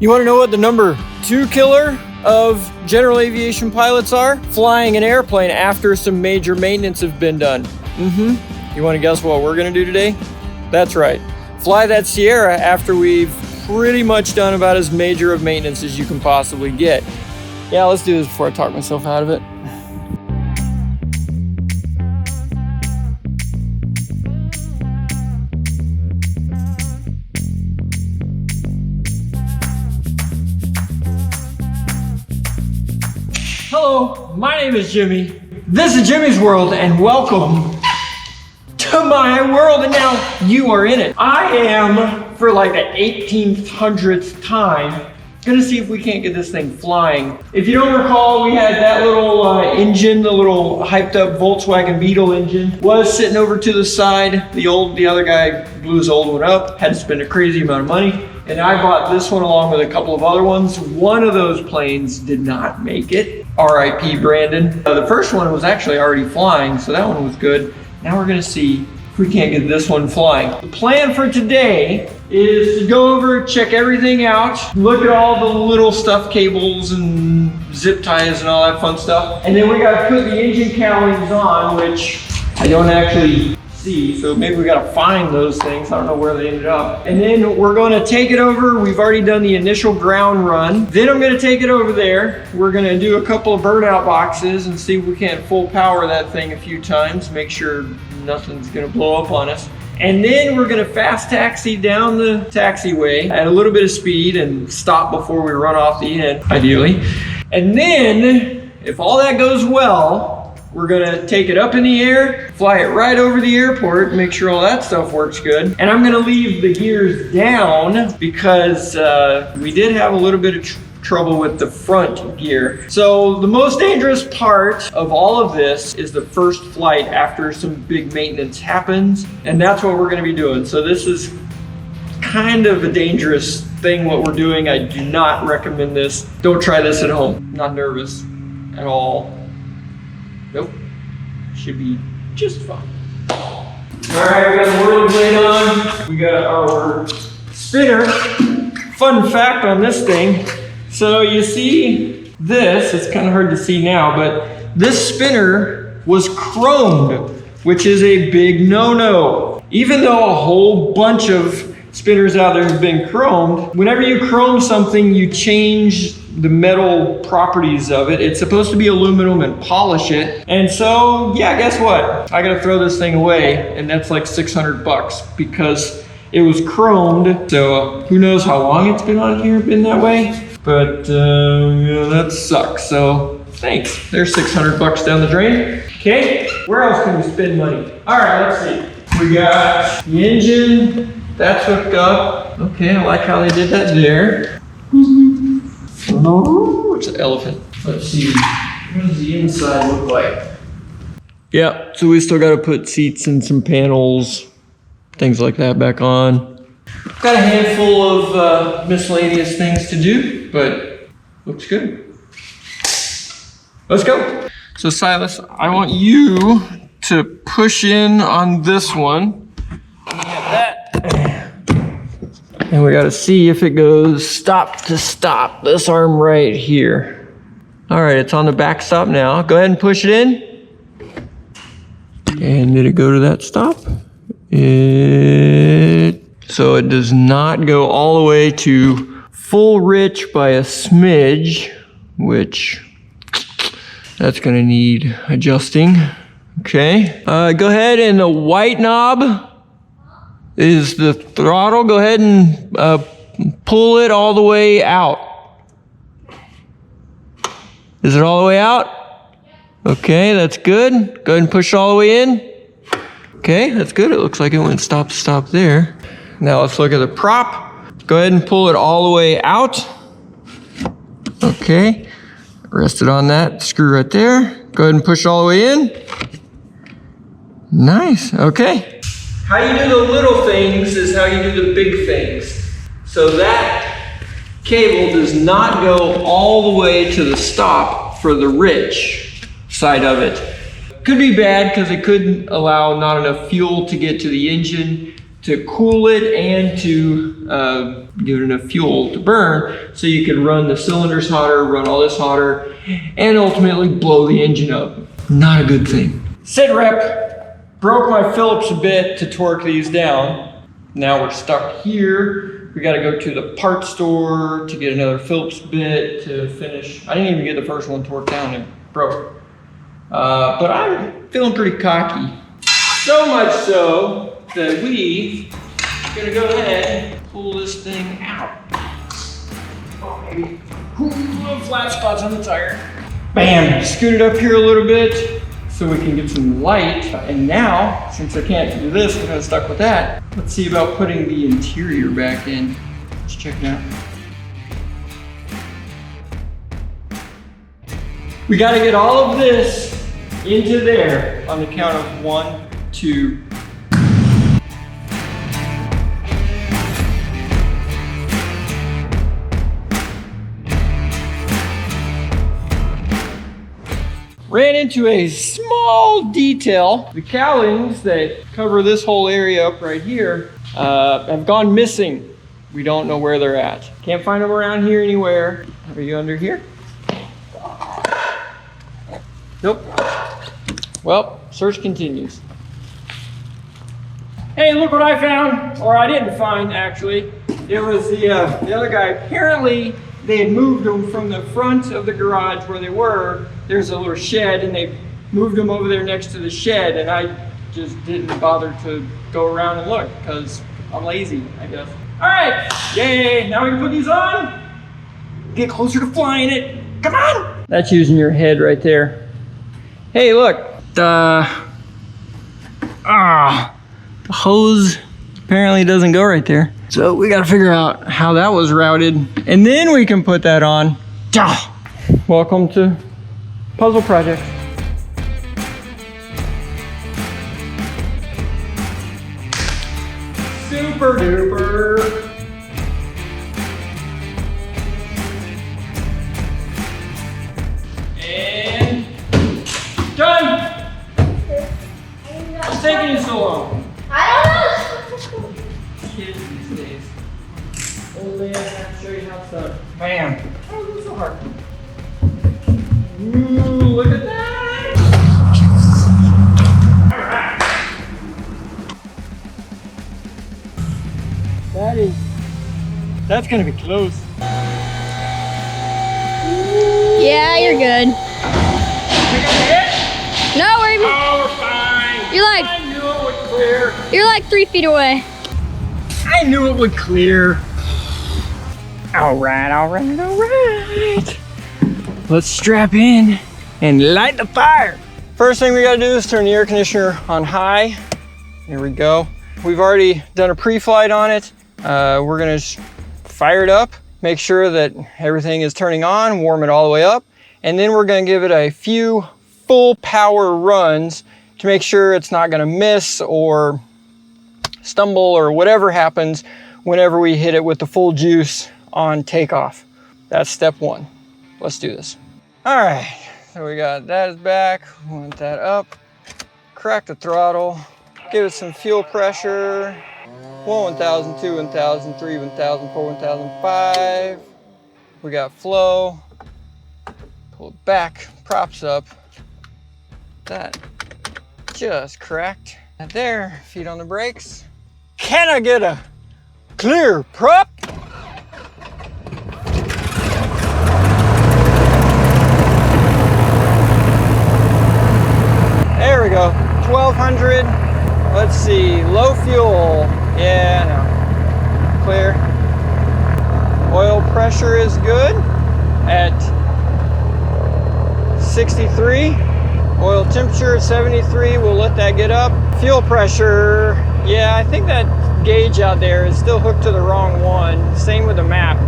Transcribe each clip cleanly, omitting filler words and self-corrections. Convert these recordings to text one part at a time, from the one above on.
You want to know what the number 2 killer of general aviation pilots are? Flying an airplane after some major maintenance have been done. You want to guess what we're going to do today? That's right. Fly that Sierra after we've pretty much done about as major of maintenance as you can possibly get. Yeah, let's do this before I talk myself out of it. Hello, my name is Jimmy. This is Jimmy's World, and welcome to my world, and now you are in it. I am, for like the 1800th time, gonna see if we can't get this thing flying. If you don't recall, we had that little engine, the little hyped up Volkswagen Beetle engine, was sitting over to the side. The other guy blew his old one up, had to spend a crazy amount of money. And I bought this one along with a couple of other ones. One of those planes did not make it. R.I.P. Brandon. The first one was actually already flying, so that one was good. Now we're gonna see if we can't get this one flying. The plan for today is to go over, check everything out, look at all the little stuff, cables and zip ties and all that fun stuff. And then we gotta put the engine cowlings on, which I don't actually see, so maybe we gotta find those things. I don't know where they ended up. And then we're gonna take it over. We've already done the initial ground run. Then I'm gonna take it over there. We're gonna do a couple of burnout boxes and see if we can't full power that thing a few times, make sure nothing's gonna blow up on us. And then we're gonna fast taxi down the taxiway at a little bit of speed and stop before we run off the end, ideally. And then, if all that goes well, we're gonna take it up in the air, fly it right over the airport, make sure all that stuff works good. And I'm gonna leave the gears down because we did have a little bit of trouble with the front gear. So the most dangerous part of all of this is the first flight after some big maintenance happens. And that's what we're gonna be doing. So this is kind of a dangerous thing what we're doing. I do not recommend this. Don't try this at home. Not nervous at all. Nope, should be just fine. All right, we got the whirly blade on. We got our spinner. Fun fact on this thing. So you see this, it's kind of hard to see now, but this spinner was chromed, which is a big no-no. Even though a whole bunch of spinners out there have been chromed, whenever you chrome something, you change the metal properties of it. It's supposed to be aluminum and polish it. And so, yeah, guess what? I gotta throw this thing away, and that's like 600 bucks because it was chromed. So who knows how long it's been on here, been that way. But yeah, that sucks. So thanks. There's 600 bucks down the drain. Okay, where else can we spend money? All right, let's see. We got the engine, that's hooked up. Okay, I like how they did that there. Oh, it's an elephant. Let's see, what does the inside look like? Yeah, so we still got to put seats and some panels, things like that back on. Got a handful of miscellaneous things to do, but looks good. Let's go. So Silas, I want you to push in on this one. We have that. And we gotta see if it goes stop to stop, this arm right here. All right, it's on the back stop now. Go ahead and push it in. And did it go to that stop? So it does not go all the way to full rich by a smidge, which that's gonna need adjusting. Okay, go ahead, and the white knob is the throttle. Go ahead and pull it all the way out. Is it all the way out? Okay, that's good. Go ahead and push it all the way in. Okay, that's good. It looks like it went stop to stop there. Now let's look at the prop. Go ahead and pull it all the way out. Okay, rest it on that screw right there. Go ahead and push it all the way in. Nice, okay. How you do the little things is how you do the big things. So that cable does not go all the way to the stop for the rich side of it. Could be bad because it could allow not enough fuel to get to the engine. to cool it and to give it enough fuel to burn so you can run the cylinders hotter, run all this hotter, and ultimately blow the engine up. Not a good thing. Sit rep, broke my Phillips a bit to torque these down. Now we're stuck here. We gotta go to the parts store to get another Phillips bit to finish. I didn't even get the first one torqued down, it broke. But I'm feeling pretty cocky. So much so that we gonna go ahead and pull this thing out. Oh, maybe. Little flat spots on the tire. Bam, scoot it up here a little bit so we can get some light. And now, since I can't do this, I'm kind of stuck with that. Let's see about putting the interior back in. Let's check it out. We gotta get all of this into there on the count of 1, 2. Ran into a small detail. The cowlings that cover this whole area up right here have gone missing. We don't know where they're at. Can't find them around here anywhere. Are you under here? Nope. Well, search continues. Hey, look what I found, or I didn't find actually. It was the other guy. Apparently, they had moved them from the front of the garage where they were. There's a little shed, and they moved them over there next to the shed, and I just didn't bother to go around and look because I'm lazy, I guess. All right, yay! Now we can put these on. Get closer to flying it. Come on! That's using your head right there. Hey, look. The hose apparently doesn't go right there. So we gotta figure out how that was routed, and then we can put that on. Welcome to Puzzle Project. Super duper. And done. What's taking you so long? I don't know. Kids these days. Old man, I have to show you how it's done. Bam. Oh, it's so hard. Ooh, look at that! That's gonna be close. Yeah, you're good. No, we're even. Oh, we're fine. I knew it would clear. You're like 3 feet away. I knew it would clear. All right. Let's strap in and light the fire. First thing we gotta do is turn the air conditioner on high. Here we go. We've already done a pre-flight on it. We're gonna fire it up, make sure that everything is turning on, warm it all the way up, and then we're gonna give it a few full power runs to make sure it's not gonna miss or stumble or whatever happens whenever we hit it with the full juice on takeoff. That's step 1. Let's do this. All right, so we got that is back. We want that up. Crack the throttle. Give it some fuel pressure. 1,000, 2, 1,000, 3, 1,000, 4, 1,005. We got flow. Pull it back, props up. That just cracked. And there, feet on the brakes. Can I get a clear prop? There we go, 1,200. Let's see, low fuel. Yeah, no, clear. Oil pressure is good at 63. Oil temperature at 73, we'll let that get up. Fuel pressure, yeah, I think that gauge out there is still hooked to the wrong one. Same with the map.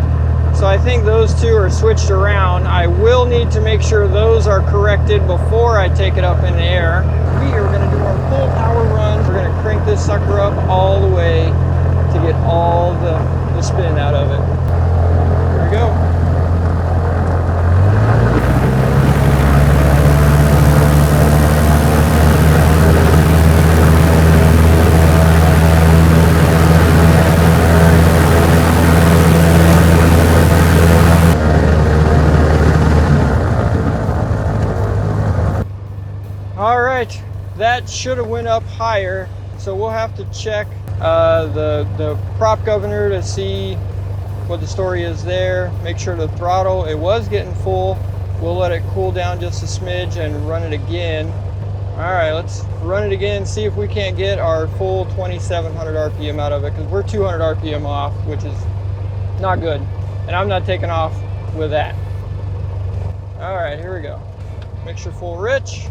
So I think those two are switched around. I will need to make sure those are corrected before I take it up in the air. We are gonna do our full power run. We're gonna crank this sucker up all the way to get all the spin out of it. Here we go. that should have went up higher. So we'll have to check the prop governor to see what the story is there. Make sure the throttle, it was getting full. We'll let it cool down just a smidge and run it again. All right, let's run it again, see if we can't get our full 2,700 RPM out of it, because we're 200 RPM off, which is not good. And I'm not taking off with that. All right, here we go. Mixture full rich.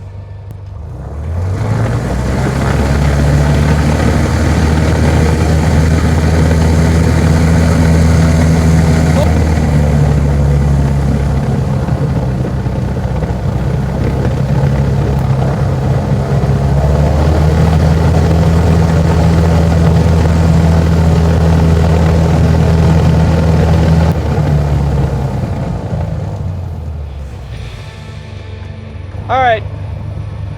All right,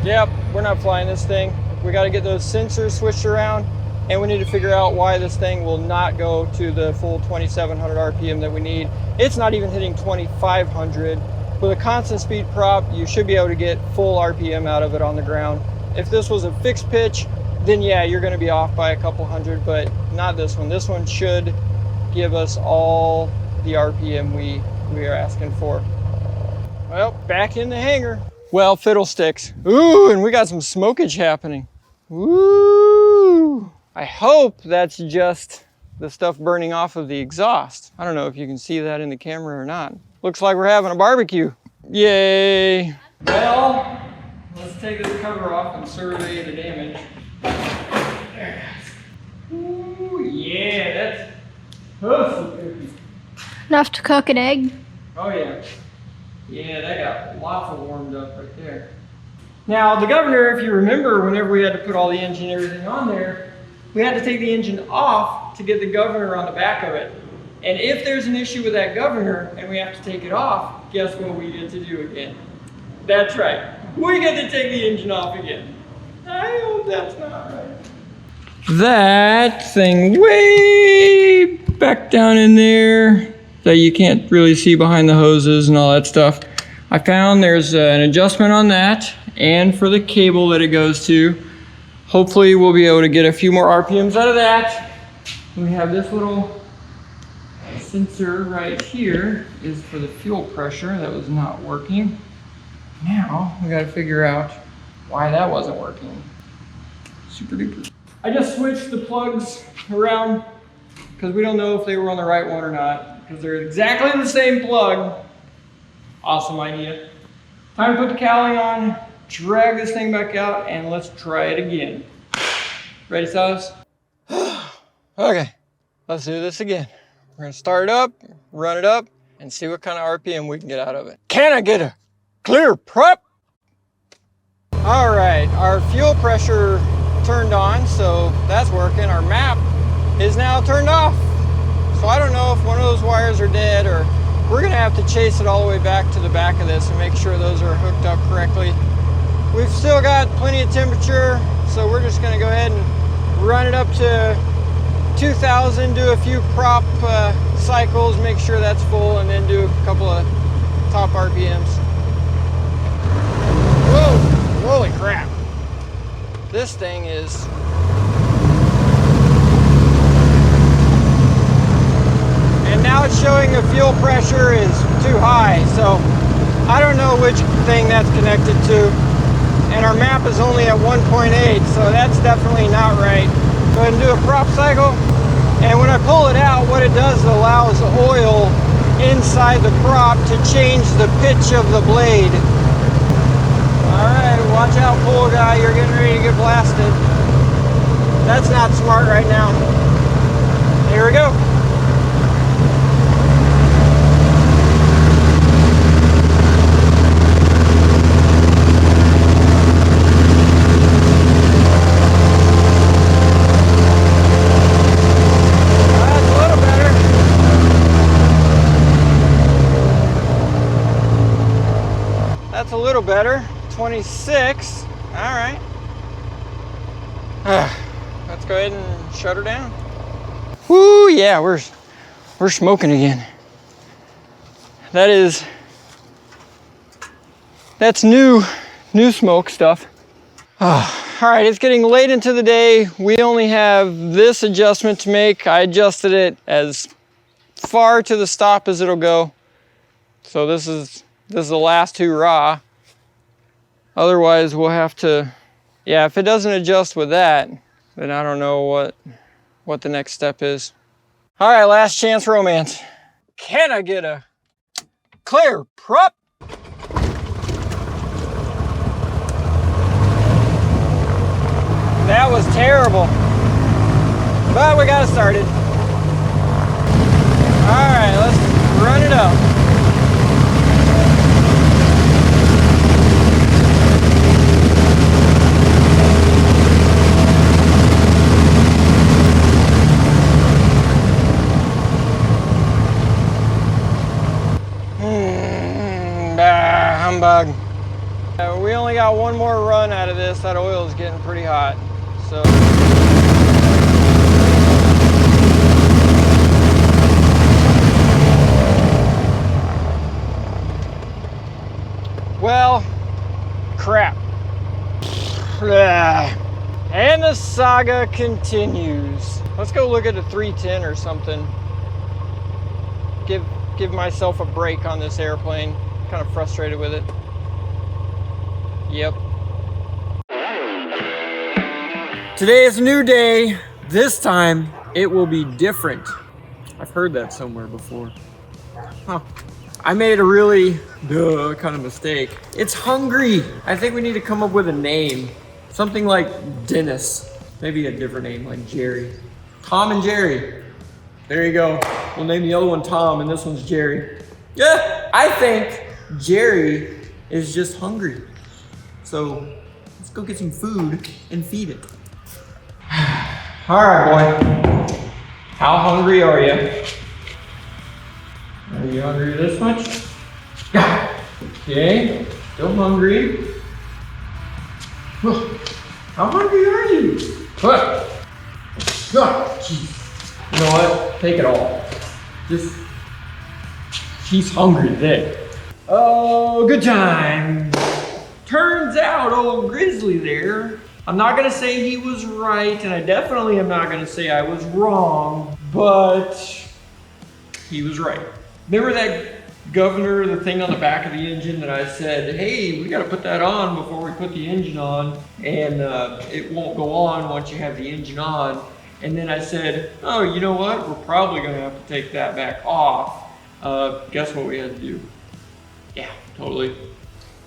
yep, we're not flying this thing. We got to get those sensors switched around, and we need to figure out why this thing will not go to the full 2,700 RPM that we need. It's not even hitting 2,500. With a constant speed prop, you should be able to get full RPM out of it on the ground. If this was a fixed pitch, then yeah, you're going to be off by a couple hundred, but not this one. This one should give us all the RPM we are asking for. Well, back in the hangar. Well, fiddlesticks. Ooh, and we got some smokage happening. Ooh. I hope that's just the stuff burning off of the exhaust. I don't know if you can see that in the camera or not. Looks like we're having a barbecue. Yay. Well, let's take this cover off and survey the damage. There it is. Ooh, yeah, that's perfect. Enough to cook an egg. Oh yeah. Yeah, that got lots of warmed up right there. Now, the governor, if you remember, whenever we had to put all the engine and everything on there, we had to take the engine off to get the governor on the back of it. And if there's an issue with that governor and we have to take it off, guess what we get to do again? That's right. We get to take the engine off again. I hope that's not right. That thing way back down in there that you can't really see behind the hoses and all that stuff. I found there's an adjustment on that and for the cable that it goes to. Hopefully we'll be able to get a few more RPMs out of that. We have this little sensor right here is for the fuel pressure that was not working. Now we gotta figure out why that wasn't working. Super duper. I just switched the plugs around because we don't know if they were on the right one or not. Because they're exactly the same plug. Awesome idea. Time to put the cowling on, drag this thing back out, and let's try it again. Ready, Silas? Okay, let's do this again. We're gonna start it up, run it up, and see what kind of RPM we can get out of it. Can I get a clear prep? All right, our fuel pressure turned on, so that's working. Our map is now turned off. So I don't know if one of those wires are dead, or we're gonna have to chase it all the way back to the back of this and make sure those are hooked up correctly. We've still got plenty of temperature, so we're just gonna go ahead and run it up to 2,000, do a few prop cycles, make sure that's full, and then do a couple of top RPMs. Whoa, holy crap. This thing is now it's showing the fuel pressure is too high, so I don't know which thing that's connected to. And our map is only at 1.8, so that's definitely not right. Go ahead and do a prop cycle. And when I pull it out, what it does is allows the oil inside the prop to change the pitch of the blade. All right, watch out, pool guy, you're getting ready to get blasted. That's not smart right now. Here we go. That's a little better. 26. All right. Let's go ahead and shut her down. Whoo, yeah, we're smoking again. That's new smoke stuff. All right, it's getting late into the day. We only have this adjustment to make. I adjusted it as far to the stop as it'll go. So this is the last hurrah. Otherwise, we'll have to, yeah, if it doesn't adjust with that, then I don't know what the next step is. All right, last chance romance. Can I get a clear prop? That was terrible, but we got it started. All right, let's run it up. Humbug. We only got one more run out of this. That oil is getting pretty hot. So well, crap. And the saga continues. Let's go look at a 310 or something. Give myself a break on this airplane. Kind of frustrated with it. Yep. Today is a new day. This time it will be different. I've heard that somewhere before. Huh. I made a really kind of mistake. It's hungry. I think we need to come up with a name. Something like Dennis. Maybe a different name like Jerry. Tom and Jerry. There you go. We'll name the other one Tom and this one's Jerry. Yeah, I think Jerry is just hungry. So let's go get some food and feed it. All right, boy. How hungry are you? Are you hungry this much? Yeah. Okay, still hungry. How hungry are you? What? You know what? Take it all. He's hungry today. Oh, good time. Turns out old Grizzly there, I'm not gonna say he was right, and I definitely am not gonna say I was wrong, but he was right. Remember that governor, the thing on the back of the engine that I said, hey, we gotta put that on before we put the engine on, and it won't go on once you have the engine on. And then I said, oh, you know what? We're probably gonna have to take that back off. Guess what we had to do? Yeah, totally.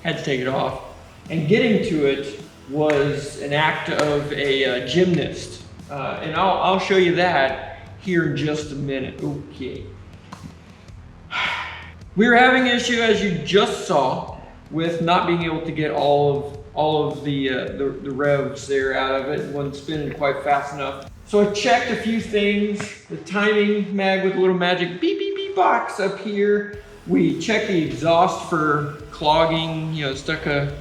Had to take it off. And getting to it was an act of a gymnast. And I'll show you that here in just a minute. Okay. We were having an issue, as you just saw, with not being able to get all of the revs there out of it. It wasn't spinning quite fast enough. So I checked a few things. The timing mag with a little magic beep beep beep box up here. We checked the exhaust for clogging, stuck a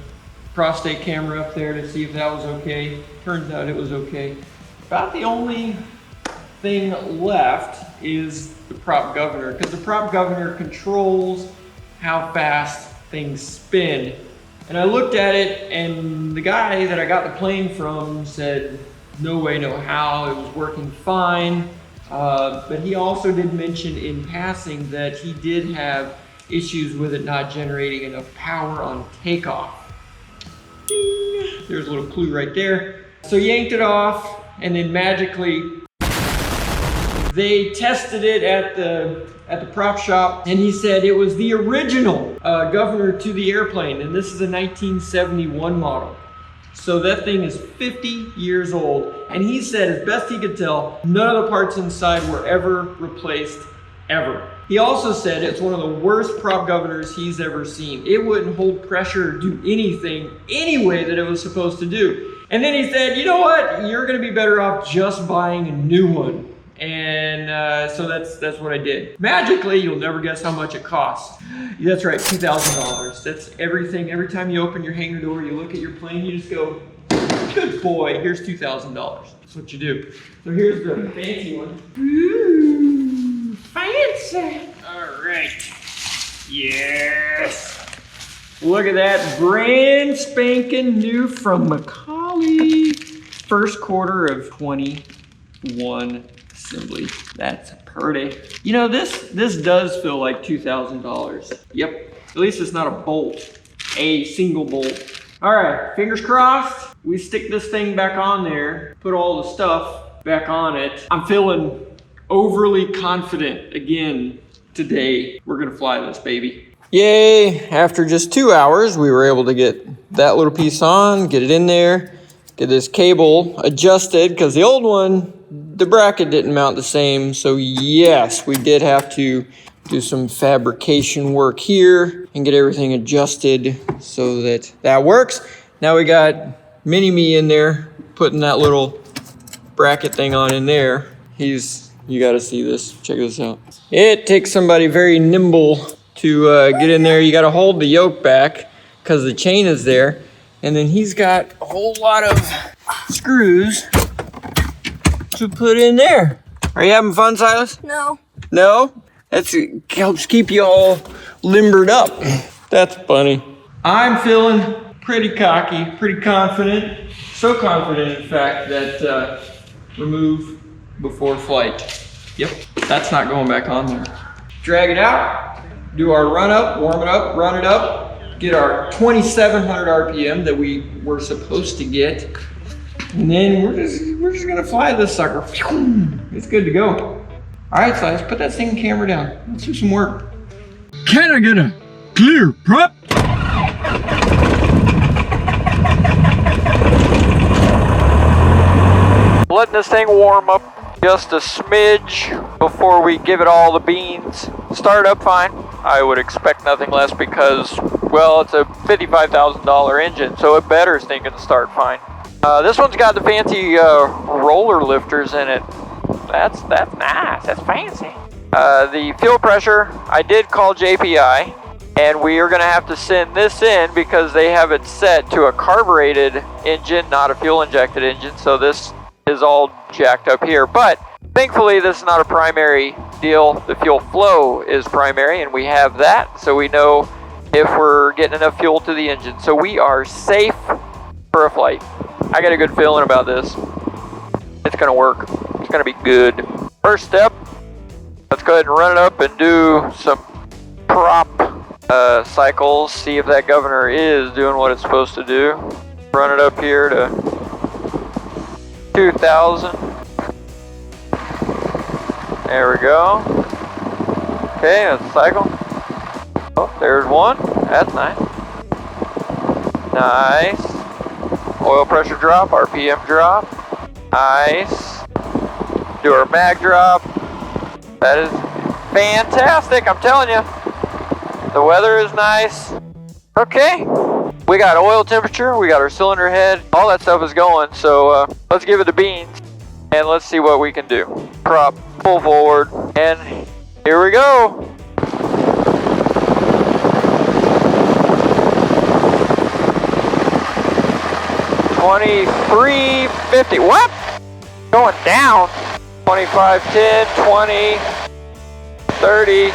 prostate camera up there to see if that was okay. Turns out it was okay. About the only thing left is the prop governor, because the prop governor controls how fast things spin. And I looked at it, and the guy that I got the plane from said, no way, no how, it was working fine. But he also did mention in passing that he did have issues with it not generating enough power on takeoff. Ding. There's a little clue right there. So yanked it off, and then magically they tested it at the prop shop, and he said it was the original governor to the airplane, and this is a 1971 model. So that thing is 50 years old, and he said, as best he could tell, none of the parts inside were ever replaced, ever. He also said it's one of the worst prop governors he's ever seen. It wouldn't hold pressure or do anything any way that it was supposed to do. And then he said, you know what? You're gonna be better off just buying a new one. And so that's what I did. Magically, you'll never guess how much it costs. That's right, $2,000. That's everything. Every time you open your hangar door, you look at your plane, you just go, good boy, here's $2,000. That's what you do. So here's the fancy one. Ooh, fancy. All right. Yes. Look at that, brand spanking new from Macaulay. First quarter of 21 assembly. That's pretty. You know, this does feel like $2,000. Yep, at least it's not a bolt, a single bolt. All right, fingers crossed. We stick this thing back on there, put all the stuff back on it. I'm feeling overly confident again today. We're gonna fly this baby. Yay, after just 2 hours, we were able to get that little piece on, get it in there, get this cable adjusted, because the old one, the bracket didn't mount the same. So yes, we did have to do some fabrication work here and get everything adjusted so that that works. Now we got Mini-Me in there, putting that little bracket thing on in there. You gotta see this, check this out. It takes somebody very nimble to get in there. You gotta hold the yoke back because the chain is there. And then he's got a whole lot of screws to put in there. Are you having fun, Silas? No. No? That helps keep you all limbered up. That's funny. I'm feeling pretty cocky, pretty confident. So confident, in fact, that remove before flight. Yep, that's not going back on there. Drag it out, do our run up, warm it up, run it up, get our 2,700 RPM that we were supposed to get. And then we're just gonna fly this sucker. It's good to go. All right, Silas, put that thing camera down. Let's do some work. Can I get a clear prep? Letting this thing warm up just a smidge before we give it all the beans. Start up fine. I would expect nothing less because, well, it's a $55,000 engine, so it better stinking start fine. This one's got the fancy roller lifters in it. That's nice, that's fancy. The fuel pressure, I did call JPI, and we are gonna have to send this in because they have it set to a carbureted engine, not a fuel injected engine, so this is all jacked up here. But thankfully this is not a primary deal. The fuel flow is primary, and we have that, so we know if we're getting enough fuel to the engine. So we are safe for a flight. I got a good feeling about this. It's gonna work. It's gonna be good. First step, let's go ahead and run it up and do some prop cycles, see if that governor is doing what it's supposed to do. Run it up here to 2,000. There we go. Okay, let's cycle. Oh, there's one. That's nice. Nice. Oil pressure drop, RPM drop. Nice. Do our mag drop. That is fantastic, I'm telling you. The weather is nice. Okay. We got oil temperature, we got our cylinder head, all that stuff is going, so let's give it the beans and let's see what we can do. Prop, pull forward, and here we go. $23.50. What? Going down. 25.10, 20, 30,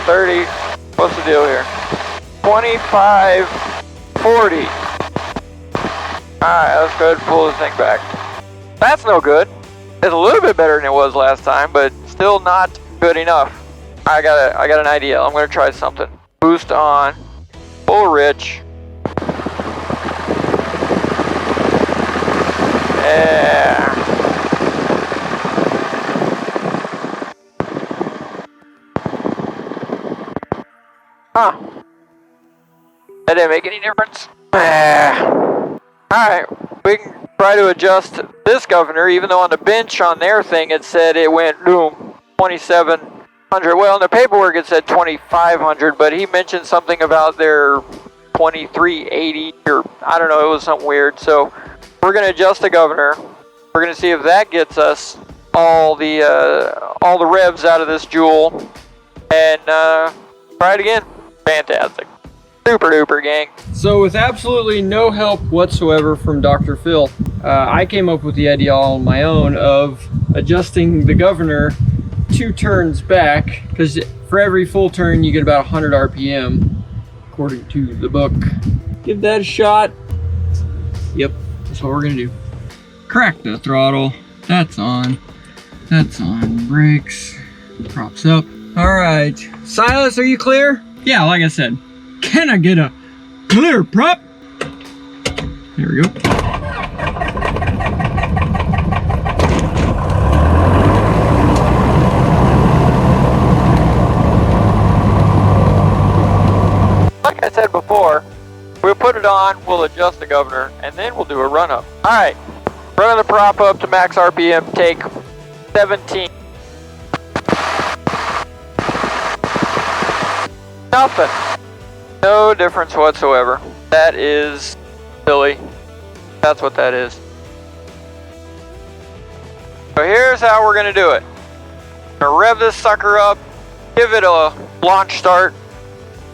30. What's the deal here? 25.40. Alright, let's go ahead and pull this thing back. That's no good. It's a little bit better than it was last time, but still not good enough. I got an idea. I'm gonna try something. Boost on. Full rich. Yeah. Huh. That didn't make any difference. Alright, we can try to adjust this governor, even though on the bench on their thing it said it went boom 2,700. Well, in the paperwork it said 2,500, but he mentioned something about their 2,380 or I don't know, it was something weird. So we're gonna adjust the governor. We're gonna see if that gets us all the revs out of this Joule, and try it again. Fantastic. Super duper, gang. So with absolutely no help whatsoever from Dr. Phil, I came up with the idea all on my own of adjusting the governor 2 turns back, because for every full turn you get about 100 RPM, according to the book. Give that a shot. Yep, that's what we're gonna do. Crack the throttle. That's on. That's on. Brakes. Props up. All right. Silas, are you clear? Yeah, like I said. Can I get a clear prop? There we go. Like I said before, we'll put it on, we'll adjust the governor, and then we'll do a run up. All right, running the prop up to max RPM, take 17. Nothing. No difference whatsoever. That is silly. That's what that is. So here's how we're gonna do it. I'm gonna rev this sucker up, give it a launch start,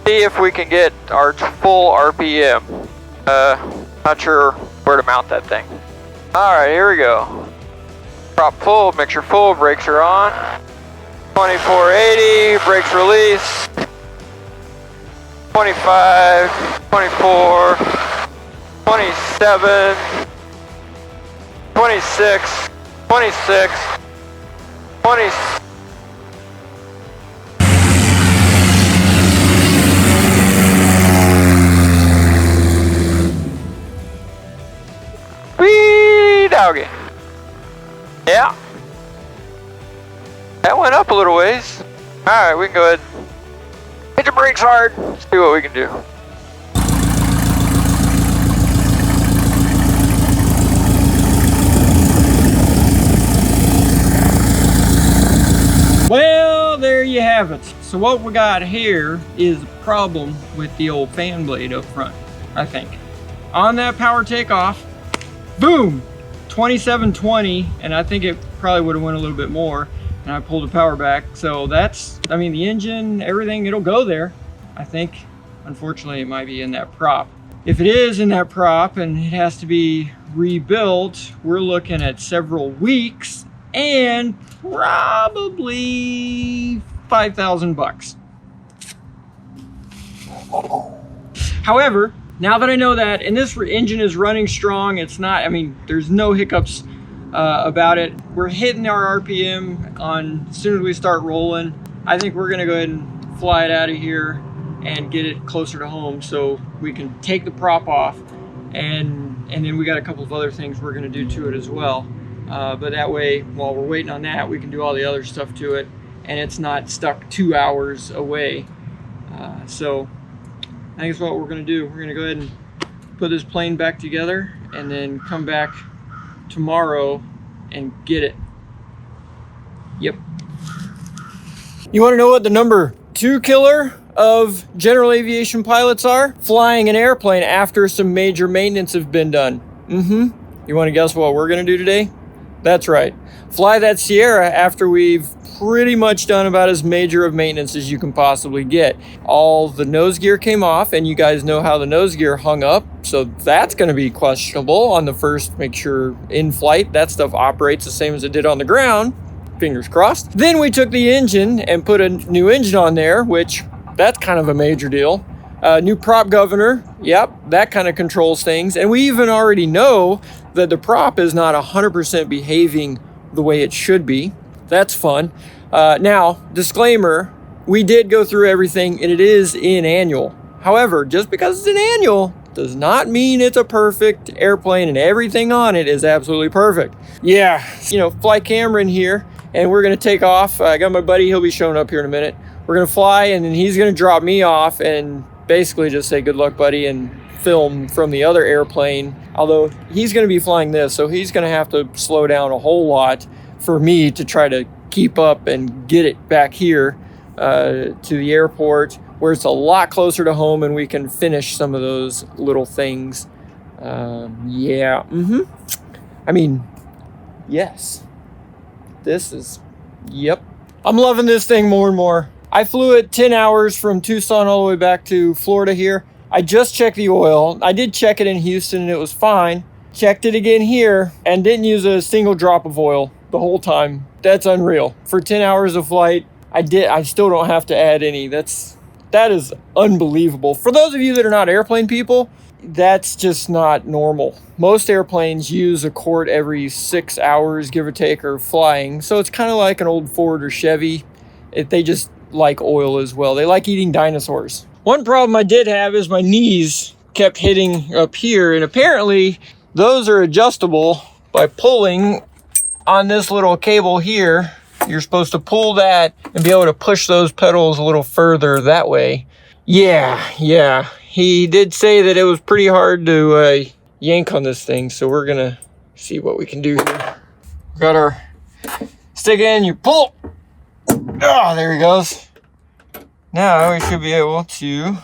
see if we can get our full RPM. Not sure where to mount that thing. Alright, here we go. Prop full, mixture full, brakes are on. 2480, brakes release. 25, 24, 27, 26, 26, 20. Wee doggy. Yeah. That went up a little ways. Alright, we can go ahead. Hit the brakes hard. See what we can do. Well, there you have it. So what we got here is a problem with the old fan blade up front, I think. On that power takeoff, boom, 2720, and I think it probably would have went a little bit more, and I pulled the power back. So that's, I mean, the engine, everything, it'll go there. I think, unfortunately, it might be in that prop. If it is in that prop and it has to be rebuilt, we're looking at several weeks and probably 5,000 bucks. However, now that I know that, and this engine is running strong, it's not, I mean, there's no hiccups about it. We're hitting our RPM on, as soon as we start rolling, I think we're gonna go ahead and fly it out of here and get it closer to home so we can take the prop off, and then we got a couple of other things we're gonna do to it as well. But that way, while we're waiting on that, we can do all the other stuff to it, and it's not stuck 2 hours away. So I think that's what we're gonna do. We're gonna go ahead and put this plane back together and then come back tomorrow and get it. Yep. You wanna know what the number 2 killer of general aviation pilots are? Flying an airplane after some major maintenance have been done. You wanna guess what we're gonna do today? That's right. Fly that Sierra after we've pretty much done about as major of maintenance as you can possibly get. All the nose gear came off, and you guys know how the nose gear hung up, so that's going to be questionable on the first. Make sure in flight that stuff operates the same as it did on the ground. Fingers crossed. Then we took the engine and put a new engine on there, which that's kind of a major deal. New prop governor, yep, that kind of controls things. And we even already know that the prop is not 100% behaving the way it should be. That's fun. Now, disclaimer, we did go through everything and it is in annual. However, just because it's an annual does not mean it's a perfect airplane and everything on it is absolutely perfect. Yeah, you know, flight camera in here, and we're gonna take off. I got my buddy, he'll be showing up here in a minute. We're gonna fly, and then he's gonna drop me off and basically just say good luck, buddy, and film from the other airplane. Although he's gonna be flying this, so he's gonna have to slow down a whole lot for me to try to keep up and get it back here to the airport where it's a lot closer to home and we can finish some of those little things. Yeah, I mean, yes, this is, yep. I'm loving this thing more and more. I flew it 10 hours from Tucson all the way back to Florida here. I just checked the oil. I did check it in Houston and it was fine. Checked it again here and didn't use a single drop of oil the whole time. That's unreal. For 10 hours of flight, I still don't have to add any. That is unbelievable. For those of you that are not airplane people, that's just not normal. Most airplanes use a quart every 6 hours, give or take, or flying. So it's kind of like an old Ford or Chevy. They just like oil as well. They like eating dinosaurs. One problem I did have is my knees kept hitting up here, and apparently those are adjustable by pulling on this little cable here. You're supposed to pull that and be able to push those pedals a little further that way. Yeah. He did say that it was pretty hard to yank on this thing, so we're gonna see what we can do here. Got our stick in, you pull. Oh, there he goes. Now we should be able to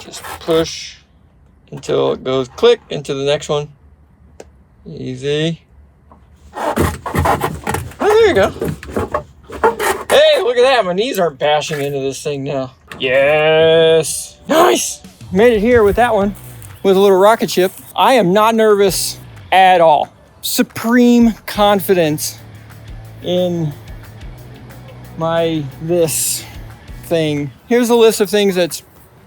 just push until it goes click into the next one. Easy. Oh, there you go. Hey, look at that. My knees aren't bashing into this thing now. Yes. Nice. Made it here with that one, with a little rocket ship. I am not nervous at all. Supreme confidence in this thing. Here's a list of things that's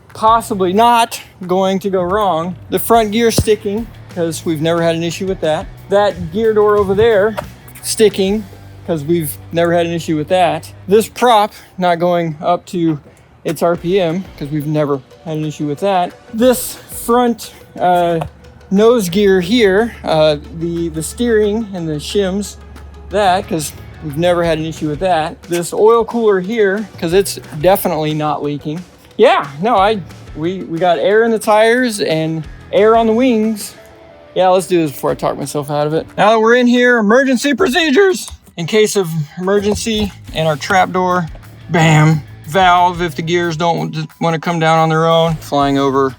possibly not going to go wrong. The front gear sticking, because we've never had an issue with that. That gear door over there sticking, because we've never had an issue with that. This prop not going up to its RPM, because we've never had an issue with that. This front nose gear here, the steering and the shims, that, because we've never had an issue with that. This oil cooler here, because it's definitely not leaking. Yeah, no, we got air in the tires and air on the wings. Yeah, let's do this before I talk myself out of it. Now that we're in here, emergency procedures. In case of emergency and our trap door, bam, valve if the gears don't want to come down on their own. Flying over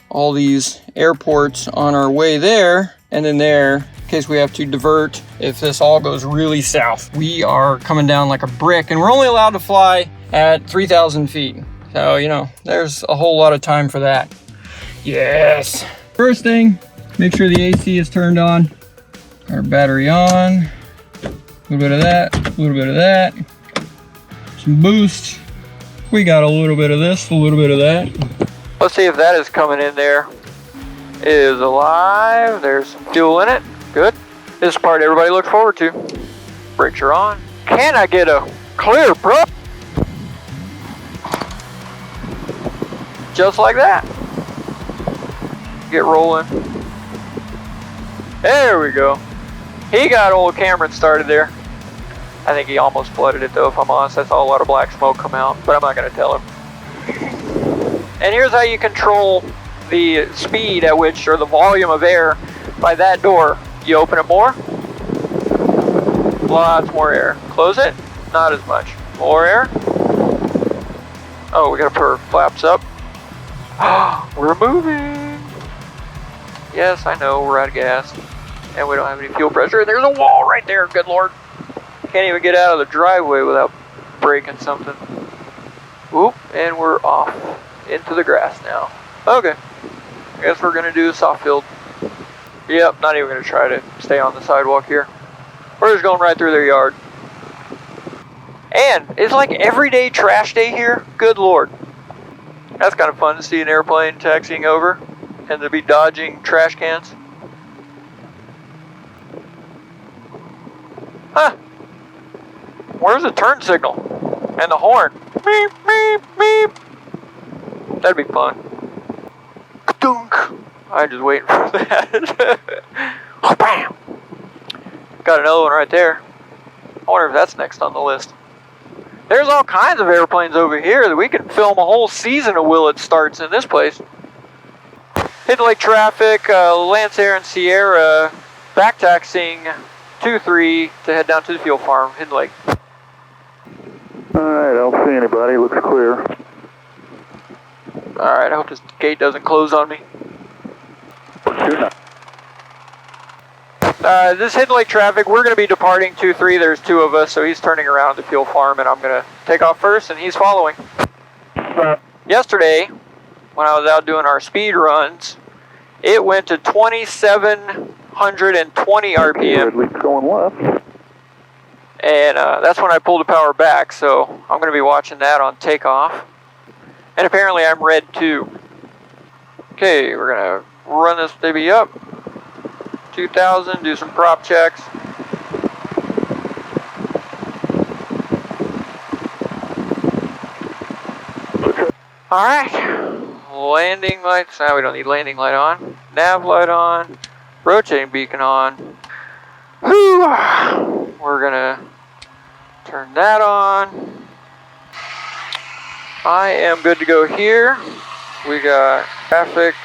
all these airports on our way there and then there, in case we have to divert if this all goes really south. We are coming down like a brick, and we're only allowed to fly at 3,000 feet. So, you know, there's a whole lot of time for that. Yes. First thing, make sure the AC is turned on. Our battery on. A little bit of that, a little bit of that. Some boost. We got a little bit of this, a little bit of that. Let's see if that is coming in there. It is alive. There's some fuel in it. Good. This part everybody looks forward to. Brakes are on. Can I get a clear prop? Just like that. Get rolling. There we go. He got old Cameron started there. I think he almost flooded it though, if I'm honest. I saw a lot of black smoke come out, but I'm not going to tell him. And here's how you control the speed at which, or the volume of air by that door. You open it more. Lots more air. Close it. Not as much. More air. Oh, we got to put our flaps up. We're moving. Yes, I know, we're out of gas. And we don't have any fuel pressure. There's a wall right there, good lord. Can't even get out of the driveway without breaking something. Oop, and we're off into the grass now. Okay, I guess we're gonna do the soft field. Yep, not even gonna try to stay on the sidewalk here. We're just going right through their yard. And it's like everyday trash day here, good lord. That's kind of fun to see an airplane taxiing over and to be dodging trash cans. Huh. Where's the turn signal? And the horn? Beep, beep, beep. That'd be fun. Ka-dunk. I'm just waiting for that. Oh, bam. Got another one right there. I wonder if that's next on the list. There's all kinds of airplanes over here that we can film a whole season of Will It Starts in this place. Hidden Lake traffic, Lancer and Sierra back taxiing 2-3 to head down to the fuel farm, Hidden Lake. Alright, I don't see anybody. Looks clear. Alright, I hope this gate doesn't close on me. This Hidden Lake traffic, we're going to be departing 2-3. There's two of us, so he's turning around to fuel farm, and I'm going to take off first, and he's following. Yesterday, when I was out doing our speed runs, it went to 2,720 RPM. Going left. And that's when I pulled the power back, so I'm going to be watching that on takeoff. And apparently I'm red too. Okay, we're gonna run this baby up. 2,000, do some prop checks. Alright, landing lights, now we don't need landing light on. Nav light on, rotating beacon on. Whew. We're gonna turn that on. I am good to go here. We got traffic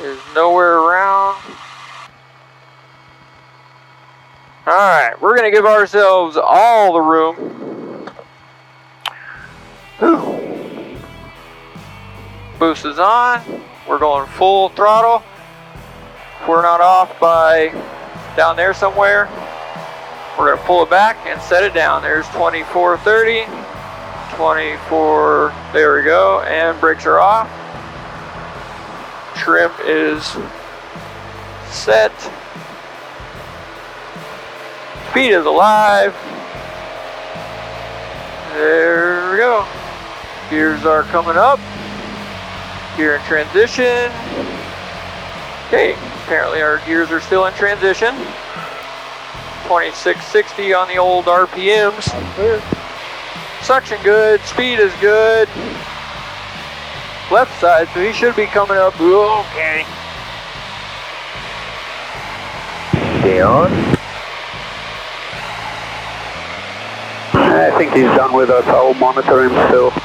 is nowhere around. Alright, we're gonna give ourselves all the room. Whew. Boost is on. We're going full throttle. If we're not off by down there somewhere, we're going to pull it back and set it down. There's 2430, 24, there we go, and brakes are off. Trim is set. Speed is alive. There we go. Gears are coming up. Gear in transition. Okay, apparently our gears are still in transition. 2660 on the old RPMs. Suction good, speed is good. Left side, so he should be coming up. Okay. Stay on. I think he's done with us. I'll monitor him still. 1,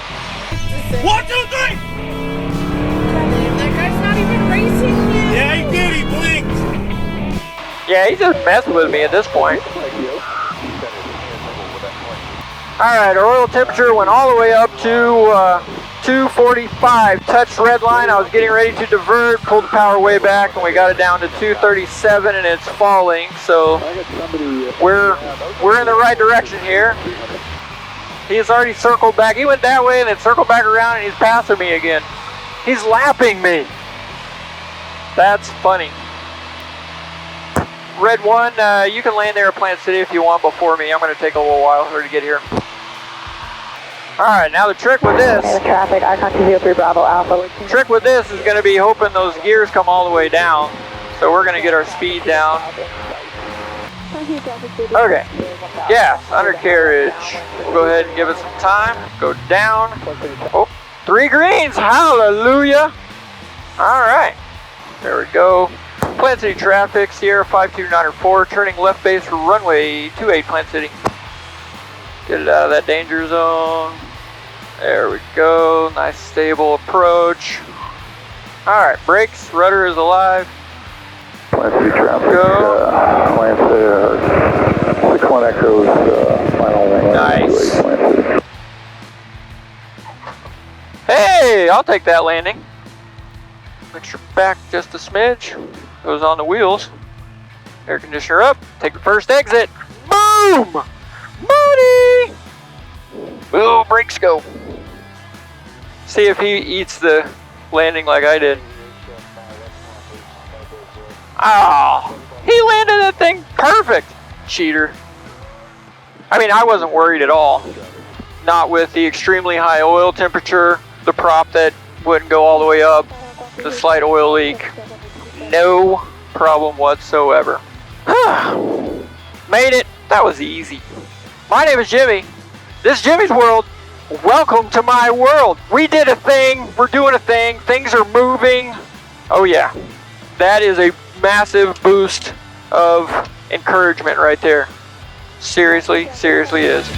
2, 3! That guy's not even racing you. Yeah, he did. He blinked. Yeah, he's just messing with me at this point. Alright, our oil temperature went all the way up to 245. Touched red line. I was getting ready to divert, pulled the power way back, and we got it down to 237, and it's falling. So we're in the right direction here. He has already circled back. He went that way and then circled back around, and he's passing me again. He's lapping me. That's funny. Red 1, you can land there at Plant City if you want before me. I'm going to take a little while for her to get here. Alright, now the trick with this... Traffic, Icon 203 Bravo Alpha. Trick with this is going to be hoping those gears come all the way down. So we're going to get our speed down. Okay. Gas, undercarriage. We'll go ahead and give it some time. Go down. Oh, 3 greens. Hallelujah. Alright. There we go. Plant City traffic, Sierra 52904, turning left base for runway 28, Plant City. Get it out of that danger zone. There we go. Nice stable approach. Alright, brakes, rudder is alive. Plant City traffic. Go. Plant City, 61 Echoes, final one. Nice. Hey, I'll take that landing. Make sure back just a smidge. Goes on the wheels. Air conditioner up. Take the first exit. Boom! Booty! Ooh, brakes go. See if he eats the landing like I did. Oh, he landed that thing perfect. Cheater. I mean, I wasn't worried at all. Not with the extremely high oil temperature, the prop that wouldn't go all the way up, the slight oil leak. No problem whatsoever. Made it. That was easy. My name is Jimmy. This is Jimmy's World. Welcome to my world. We did a thing. We're doing a thing. Things are moving. Oh yeah. That is a massive boost of encouragement right there. Seriously is.